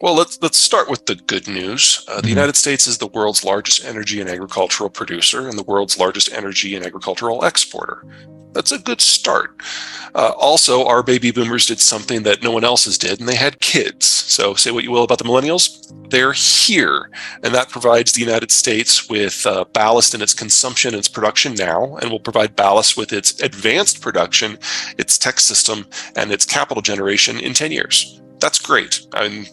Well, let's start with the good news. The Hmm. United States is the world's largest energy and agricultural producer and the world's largest energy and agricultural exporter. That's a good start. Also, our baby boomers did something that no one else's did, and they had kids. So say what you will about the millennials, they're here. And that provides the United States with ballast in its consumption and its production now, and will provide ballast with its advanced production, its tech system, and its capital generation in 10 years. That's great. I mean,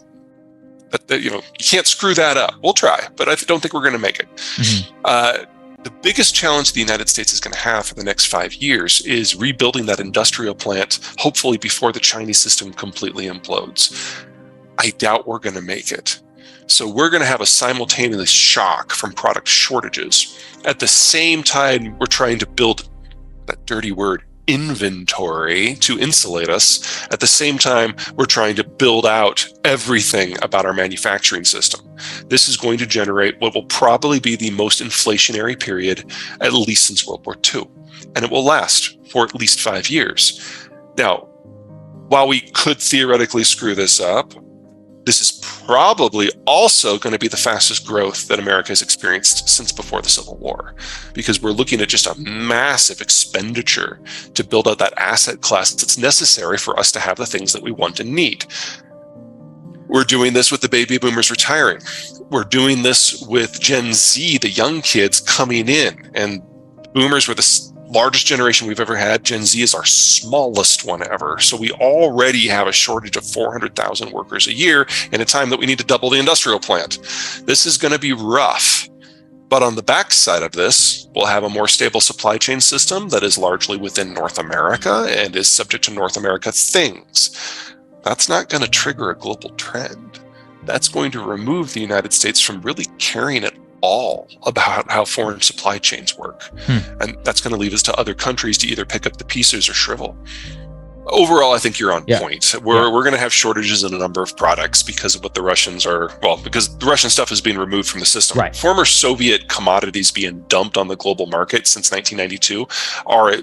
but you can't screw that up. We'll try, but I don't think we're going to make it. Hmm. The biggest challenge the United States is going to have for the next 5 years is rebuilding that industrial plant, hopefully before the Chinese system completely implodes. I doubt we're going to make it. So we're going to have a simultaneous shock from product shortages. At the same time, we're trying to build that dirty word, inventory, to insulate us. At the same time, we're trying to build out everything about our manufacturing system. This is going to generate what will probably be the most inflationary period, at least since World War II. And it will last for at least 5 years. Now, while we could theoretically screw this up, this is probably also going to be the fastest growth that America has experienced since before the Civil War, because we're looking at just a massive expenditure to build out that asset class that's necessary for us to have the things that we want and need. We're doing this with the baby boomers retiring. We're doing this with Gen Z, the young kids coming in, and boomers were the largest generation we've ever had. Gen Z is our smallest one ever. So we already have a shortage of 400,000 workers a year in a time that we need to double the industrial plant. This is going to be rough. But on the backside of this, we'll have a more stable supply chain system that is largely within North America and is subject to North America things. That's not going to trigger a global trend. That's going to remove the United States from really caring at all about how foreign supply chains work. And that's going to leave us to other countries to either pick up the pieces or shrivel. Overall, I think you're on point. We're going to have shortages in a number of products because of what the Russians are, because the Russian stuff is being removed from the system. Right. Former Soviet commodities being dumped on the global market since 1992 are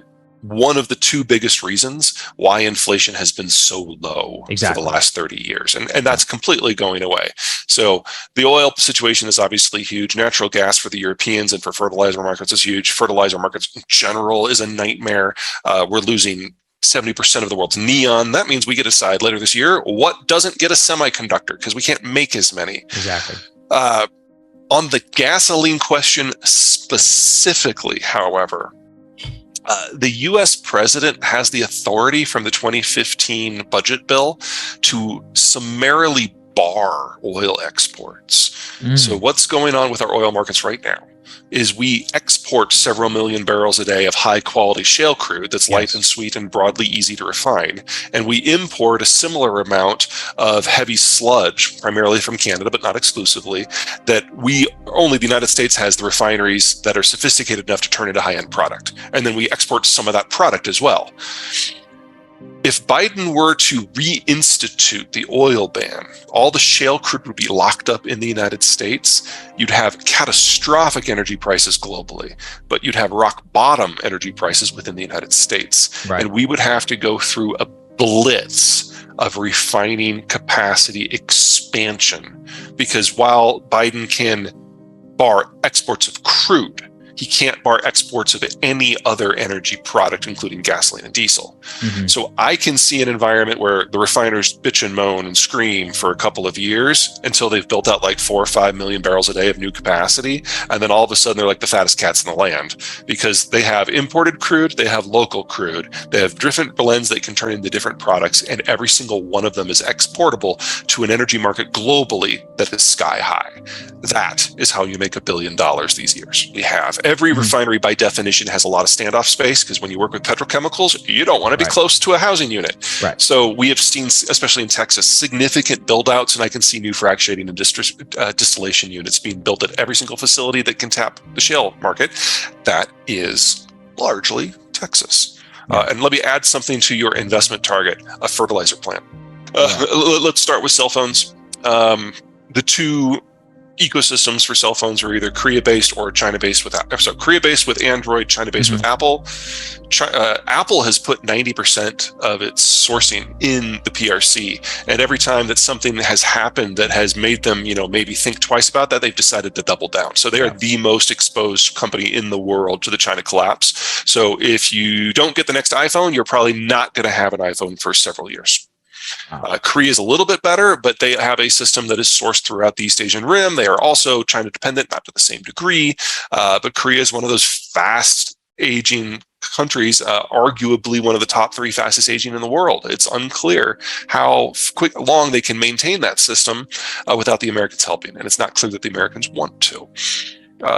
one of the two biggest reasons why inflation has been so low for the last 30 years. And that's completely going away. So the oil situation is obviously huge. Natural gas for the Europeans and for fertilizer markets is huge. Fertilizer markets in general is a nightmare. We're losing 70% of the world's neon. That means we get to decide later this year what doesn't get a semiconductor, because we can't make as many. Exactly. On the gasoline question specifically, however, the U.S. president has the authority from the 2015 budget bill to summarily bar oil exports. So what's going on with our oil markets right now is we export several million barrels a day of high quality shale crude that's light and sweet and broadly easy to refine. And we import a similar amount of heavy sludge, primarily from Canada, but not exclusively, that only the United States has the refineries that are sophisticated enough to turn into high-end product. And then we export some of that product as well. If Biden were to reinstitute the oil ban, all the shale crude would be locked up in the United States. You'd have catastrophic energy prices globally, but you'd have rock bottom energy prices within the United States. Right. And we would have to go through a blitz of refining capacity expansion, because while Biden can bar exports of crude, he can't bar exports of any other energy product, including gasoline and diesel. So I can see an environment where the refiners bitch and moan and scream for a couple of years until they've built out like 4 or 5 million barrels a day of new capacity. And then all of a sudden they're like the fattest cats in the land, because they have imported crude, they have local crude, they have different blends that can turn into different products. And every single one of them is exportable to an energy market globally that is sky high. That is how you make $1 billion these years. We have every refinery by definition has a lot of standoff space, because when you work with petrochemicals, you don't want to be close to a housing unit. Right. So we have seen, especially in Texas, significant build outs, and I can see new fractionating and distillation units being built at every single facility that can tap the shale market. That is largely Texas. And let me add something to your investment target, a fertilizer plant. Let's start with cell phones. The two ecosystems for cell phones are either Korea-based or China-based with Korea-based with Android, China-based with Apple. Apple has put 90% of its sourcing in the PRC, and every time that something has happened that has made them, maybe think twice about that, they've decided to double down. So they are the most exposed company in the world to the China collapse. So if you don't get the next iPhone, you're probably not going to have an iPhone for several years. Korea is a little bit better, but they have a system that is sourced throughout the East Asian Rim. They are also China dependent, not to the same degree, but Korea is one of those fast aging countries, arguably one of the top 3 fastest aging in the world. It's unclear how long they can maintain that system without the Americans helping, and it's not clear that the Americans want to.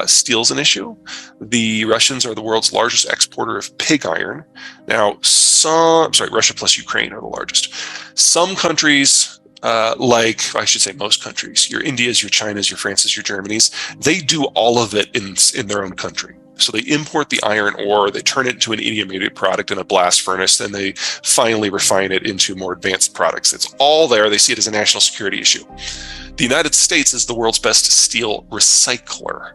Steel's an issue. The Russians are the world's largest exporter of pig iron. Now, Russia plus Ukraine are the largest. Some countries, most countries, your Indias, your Chinas, your Frances, your Germanys, they do all of it in their own country. So they import the iron ore, they turn it into an intermediate product in a blast furnace, then they finally refine it into more advanced products. It's all there. They see it as a national security issue. The United States is the world's best steel recycler.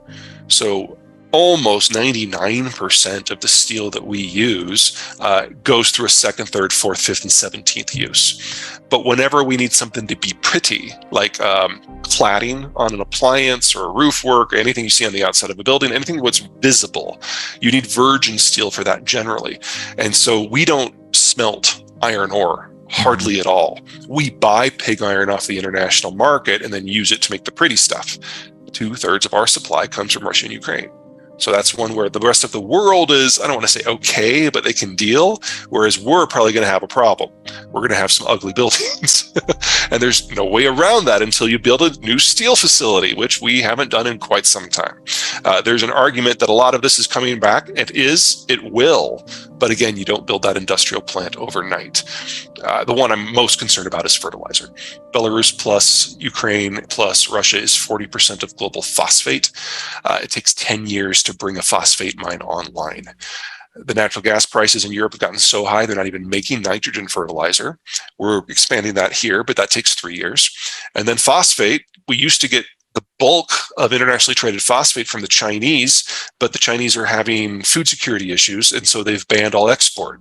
So almost 99% of the steel that we use goes through a second, third, fourth, fifth, and 17th use. But whenever we need something to be pretty, like cladding on an appliance or roof work or anything you see on the outside of a building, anything that's visible, you need virgin steel for that generally. And so we don't smelt iron ore. Hardly at all. We buy pig iron off the international market and then use it to make the pretty stuff. 2/3 of our supply comes from Russia and Ukraine. So that's one where the rest of the world is, I don't want to say okay, but they can deal, whereas we're probably going to have a problem. We're going to have some ugly buildings. And there's no way around that until you build a new steel facility, which we haven't done in quite some time. There's an argument that a lot of this is coming back. It will. But again, you don't build that industrial plant overnight. The one I'm most concerned about is fertilizer. Belarus plus Ukraine plus Russia is 40% of global phosphate. It takes 10 years to bring a phosphate mine online. The natural gas prices in Europe have gotten so high, they're not even making nitrogen fertilizer. We're expanding that here, but that takes 3 years. And then phosphate, we used to get the bulk of internationally traded phosphate from the Chinese, but the Chinese are having food security issues, and so they've banned all export.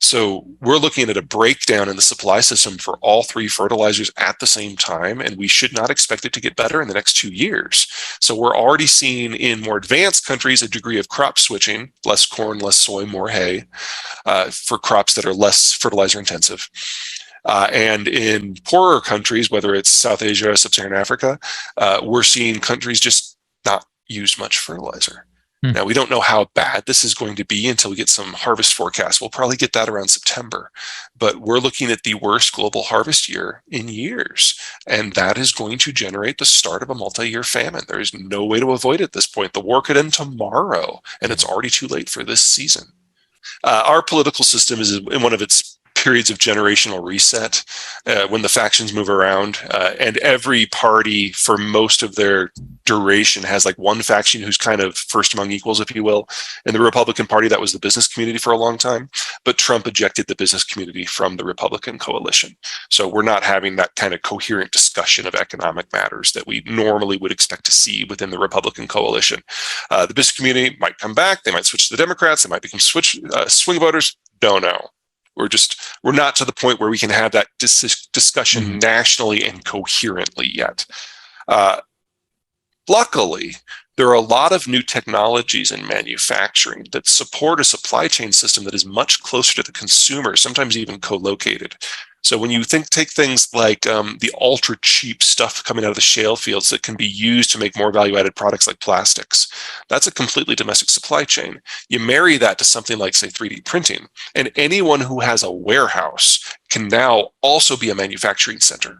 So we're looking at a breakdown in the supply system for all 3 fertilizers at the same time, and we should not expect it to get better in the next 2 years. So we're already seeing in more advanced countries a degree of crop switching, less corn, less soy, more hay, for crops that are less fertilizer intensive. And in poorer countries, whether it's South Asia or Sub-Saharan Africa, we're seeing countries just not use much fertilizer. Now, we don't know how bad this is going to be until we get some harvest forecasts. We'll probably get that around September. But we're looking at the worst global harvest year in years. And that is going to generate the start of a multi-year famine. There is no way to avoid it at this point. The war could end tomorrow, and it's already too late for this season. Our political system is in one of its periods of generational reset when the factions move around, and every party for most of their duration has like one faction who's kind of first among equals, if you will. In the Republican Party, that was the business community for a long time, but Trump ejected the business community from the Republican coalition. So we're not having that kind of coherent discussion of economic matters that we normally would expect to see within the Republican coalition. The business community might come back, they might switch to the Democrats, they might become swing voters, don't know. We're not to the point where we can have that discussion nationally and coherently yet. Luckily, there are a lot of new technologies in manufacturing that support a supply chain system that is much closer to the consumer, sometimes even co-located. So when you take things like the ultra cheap stuff coming out of the shale fields that can be used to make more value-added products like plastics, that's a completely domestic supply chain. You marry that to something like, say, 3D printing, and anyone who has a warehouse can now also be a manufacturing center.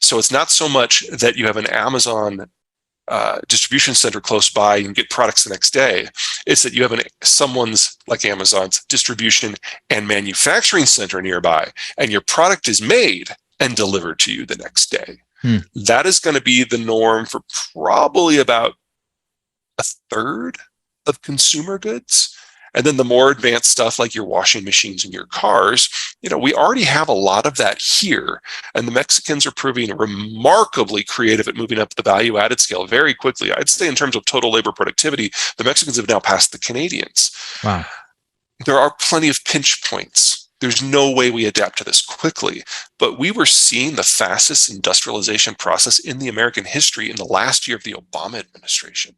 So it's not so much that you have an Amazon distribution center close by and get products the next day. It's that you have someone's, like Amazon's, distribution and manufacturing center nearby, and your product is made and delivered to you the next day. That is going to be the norm for probably about a third of consumer goods. And then the more advanced stuff like your washing machines and your cars, we already have a lot of that here. And the Mexicans are proving remarkably creative at moving up the value added scale very quickly. I'd say in terms of total labor productivity, the Mexicans have now passed the Canadians. Wow. There are plenty of pinch points. There's no way we adapt to this quickly, but we were seeing the fastest industrialization process in the American history in the last year of the Obama administration.